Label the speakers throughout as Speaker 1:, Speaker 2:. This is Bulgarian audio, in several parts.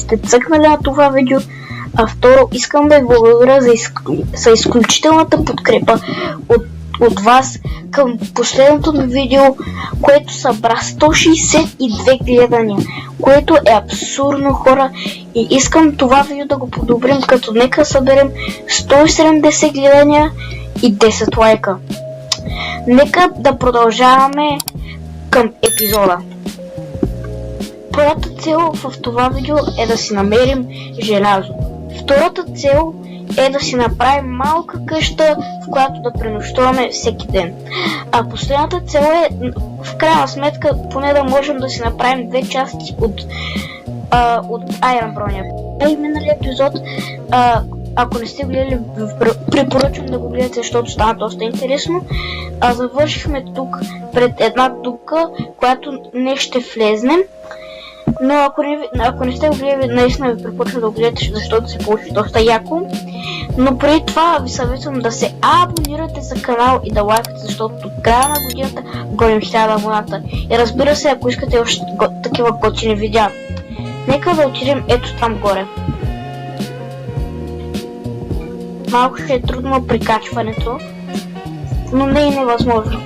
Speaker 1: сте цъкнали на това видео. А второ, искам да ви благодаря за изключителната подкрепа от вас към последното ми видео, което събра 162 гледания, което е абсурдно, хора, и искам това видео да го подобрим, като нека съберем 170 гледания и 10 лайка. Нека да продължаваме към епизода. Първата цел в това видео е да си намерим желязо. Втората цел е да си направим малка къща, в която да пренощуваме всеки ден. А последната цел е, в крайна сметка, поне да можем да си направим две части от Iron броня. И миналия епизод, ако не сте гледали, препоръчвам да го гледате, защото стана доста интересно. Завършихме тук пред една дупка, която не ще влезнем. Но ако не сте го гледали, наистина ви препоръчвам да го гледате, защото се получи доста яко. Но преди това ви съветвам да се абонирате за канал и да лайкате, защото до края на годината гоним 1000 абоната. И разбира се, ако искате още такива готини видеа, нека да отидем ето там горе. Малко ще е трудно прикачването, но не е невъзможно.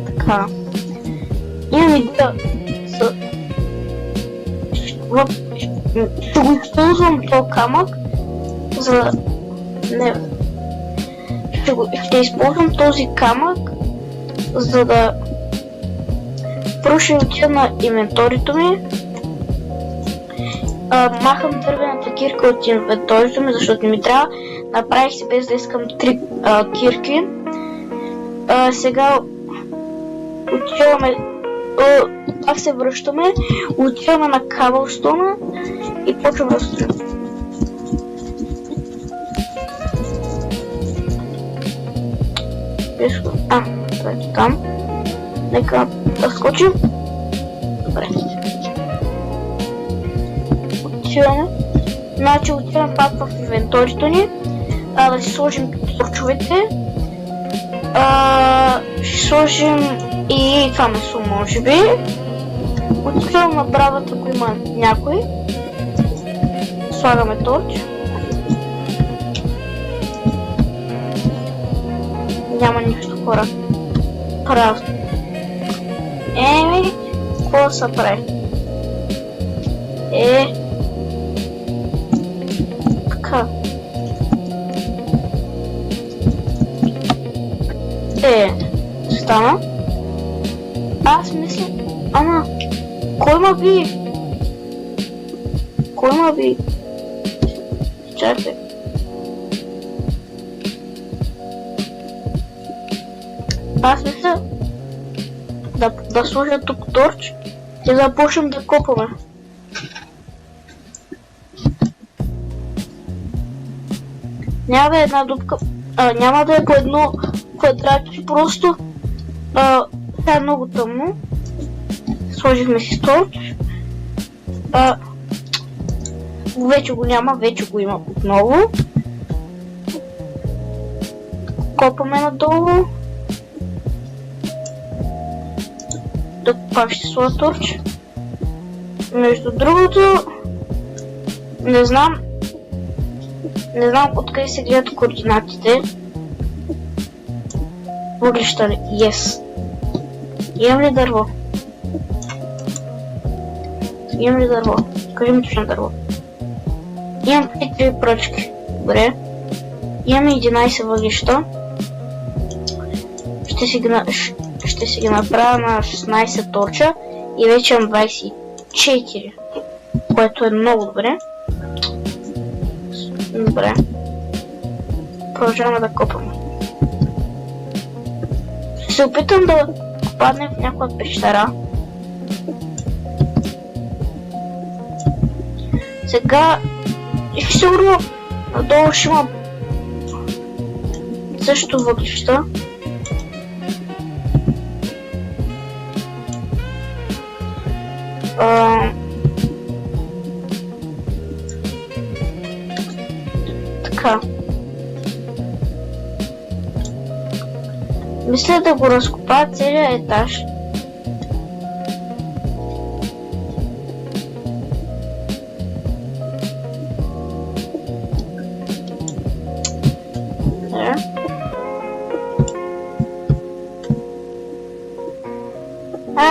Speaker 1: Така. Имам идея ще го използвам този камък, ще използвам този камък, за да отида на инвентарито ми. Махам дървената кирка от инвентарито ми, защото ми трябва. Направих си без да искам 3 кирки. Сега отиваме, пак се връщаме, отиваме на кабълстона и почваме да строим. Ето там. Нека да скочим. Добре. Отиваме. Значи отиваме пак в инвентарито ни. Да си сложим торчовете. Ще сложим и това месо, може би. Отивам на бравата, ако има някой. Слагаме торч. Няма нищо, хора. Празно. Какво да се прави? Така. Стана. Аз мисля... Ама... Кой ма би? Кой ма би? Чакай. Аз мисля... Да сложа тук торч и да започнем да копаме. Няма да е една дупка... няма да е по едно квадратче, просто... Сега е много тъмно. Сложихме си торч. Вече го няма, вече го има отново. Копаме надолу. Тук пак ще сложа торч. Между другото, не знам откъде се гледат координатите. Въглища ли? Yes. Имам ли дърво? Имам ли дърво? Кажи ми точно дърво. Имам 3 пръчки. Добре. Имаме 11 въглища. Ще си ги направя на 16 торча и вече имам 24. Което е много добре. Добре. Продължаваме да копаме. Ще се опитам да попаднем в някоя пещера. Сега сигурно надолу ще има също въглища. Така. Мисля да го разкопая целият етаж.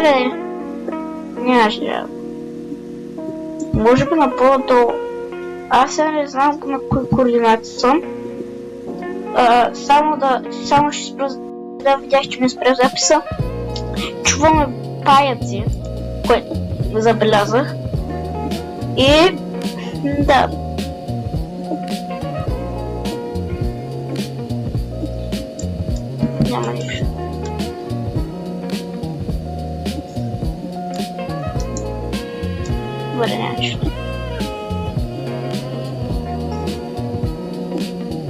Speaker 1: Аре, нямаше рядо. Може би на по-долу. Аз сега не знам на кои координати съм. Само ще спра, да, видях, че ми спря записа. Чуваме паяци, което забелязах. И да. Няма нищо. Добре, няма нищо.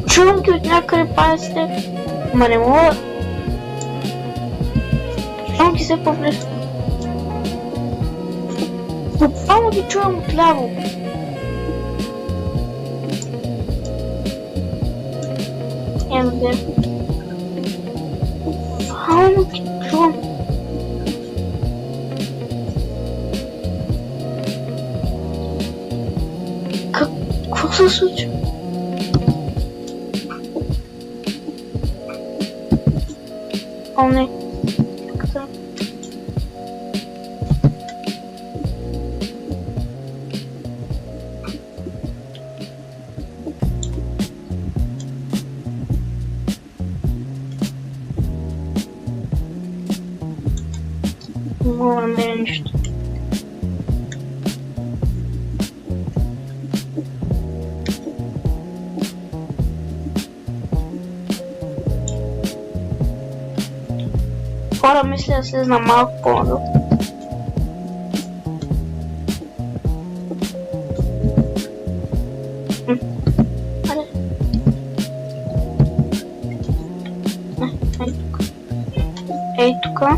Speaker 1: Чувам ги от някъде паяците, ма не мога. Чувам ги се по-близко. Буквално ги чувам отляво. Ено де. Буквално ги чувам. Какво се случва? О, не. Как не мога да намеря нищо. Хора, мисля да слезна малко по-надолу. Ей тука.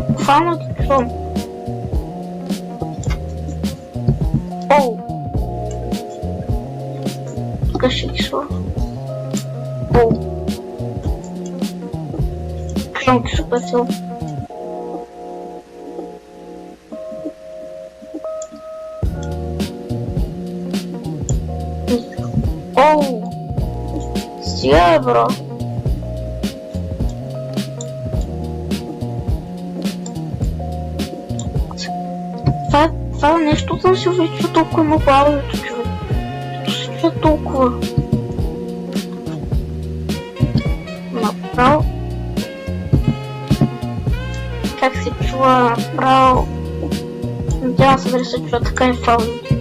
Speaker 1: Буквално ги чувам. Оу! Тука ще ги слова. Оу! Чувам ги супер силно. Оу! Стига, бро! Това нещо съм си увеличил толкова много аудиото, човек. Защо се чуя толкова? Направо. Как се чува направо? Надявам се дали се чува така и в аудиото.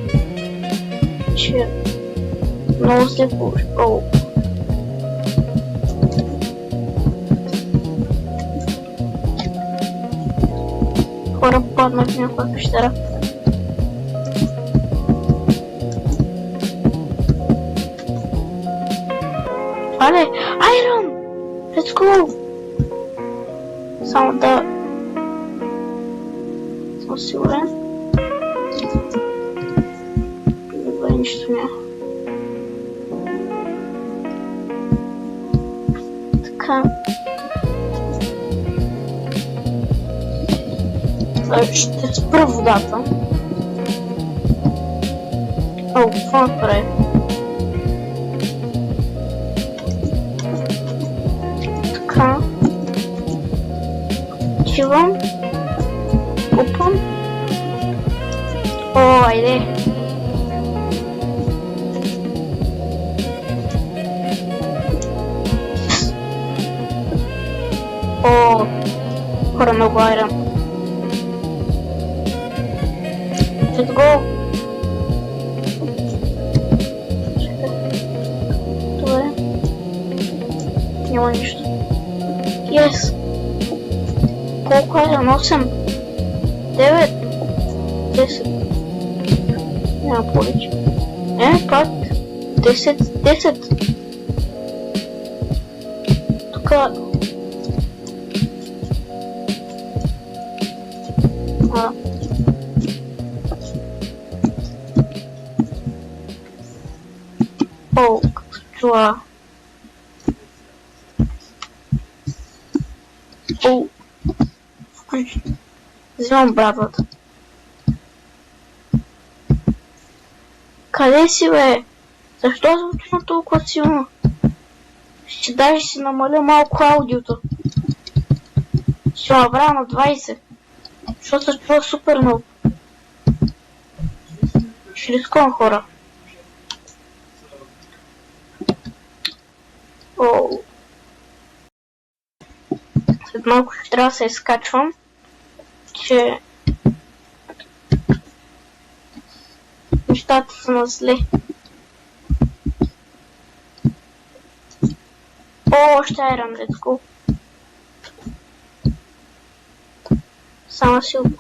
Speaker 1: Че много се получи. Оу. Хора паднах в някаква пещера. Това ли? Айрон! Let's go! Само да... съм сигурен. Добре, нищо няма. Така. Ще спра водата. О, какво направи? Така. Чувам. Опам. О, айде. О, хора, много айрон. Let's go! Добре. Няма нищо. Yes! Колко е? 8? 9? 10? Няма повече. Пак 10? 10? Тука... О, как се чува. О, включи. Взимам брадата. Къде си, бе? Защо звучи толкова силно? Ще даже си намаля малко аудиото. Ще набрава на 20. Защото се чува супер много. Ще рискувам, хора. След малко ще трябва да се изкачвам, че нещата са на зле. Още айран, let's go. Само силно.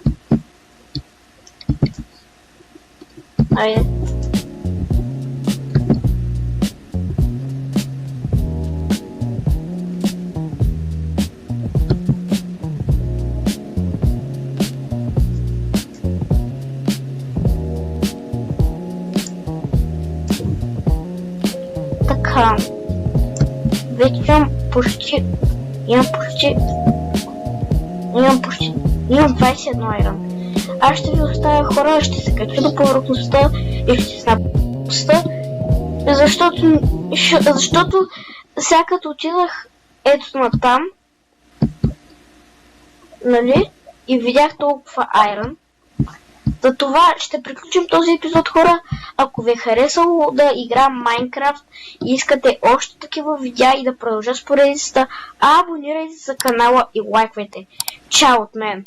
Speaker 1: Айде. Така. Вече имам почти 21 айрон. Аз ще ви оставя, хора, ще се кача до повърхността и ще се напуста, защото сега като отидах ето на там, нали, и видях толкова айрон. За това ще приключим този епизод, хора. Ако ви е харесало да играм Майнкрафт и искате още такива видеа и да продължа с поредицата, абонирайте се за канала и лайквайте. Чао от мен!